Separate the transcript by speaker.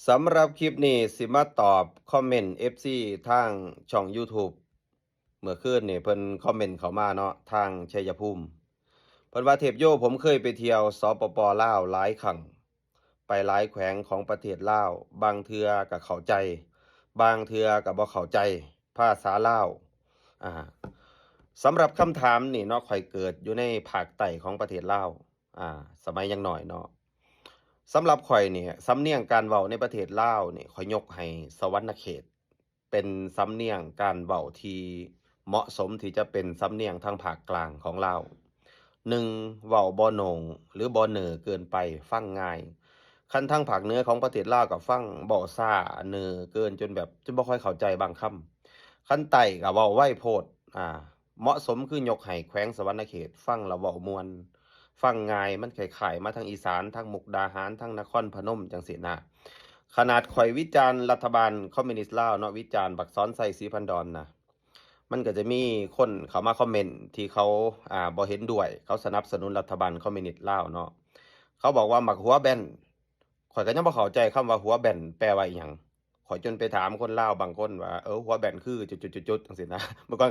Speaker 1: สำหรับคลิปนี้สิมาตอบคอมเมนต์ FC ทางช่อง YouTube เมื่อคืนนี่เพิ่นคอมเมนต์เข้ามาเนาะทางชัยภูมิเพิ่นว่าเทพโยผมเคยไปเที่ยวสปปลาวหลายครั้งไปหลายแขวงของประเทศลาวบางเทื่อก็เข้าใจบางเทื่อก็บ่เข้าใจภาษาลาวอ่าสำหรับคำถามนี่เนาะข้อยเกิดอยู่ในภาคใต้ของประเทศลาวสมัยยังน้อยเนาะ สำหรับข่อยเนี่ยสำเนียงการเว้าในประเทศลาวนี่ข้อยยกให้สวรรณเขตเป็นสำเนียงการเว้าที่เหมาะสมที่จะเป็นสำเนียงทางภาคกลางของลาว1เว้าบ่โหน่งหรือบ่เหน่อเกินไปฟังง่ายคันทางภาคเหนือของประเทศลาวก็ฟังเว้าช้าเหน่อเกินจนแบบจนบ่ค่อยเข้าใจบางคำคันใต้ก็เว้าไวโพดเหมาะสมคือยกให้แขวงสะหวรรณเขตฟังแล้วเว้าม่วน ฟังง่ายมันคล้ายๆมาทางอีสานทางมุกดาหารทางนครพนมจังซี้นะขนาดข่อยวิจารณ์รัฐบาลคอมมิวนิสต์ลาวเนาะวิจารณ์บักซ้อนใส่ศรีพันดอนนะมันก็จะมีคนเข้ามาคอมเมนต์ที่เขาบ่เห็นด้วยเขาสนับสนุนรัฐบาลคอมมิวนิสต์ลาวเนาะเขาบอกว่ามักหัวแบนข่อยก็ยังบ่เข้าใจคำว่าหัวแบนแปลว่าอิหยังข่อยจนไปถามคนลาวบางคนว่าหัวแบนคือจุดๆๆๆจังซี้นะเมื่อก่อน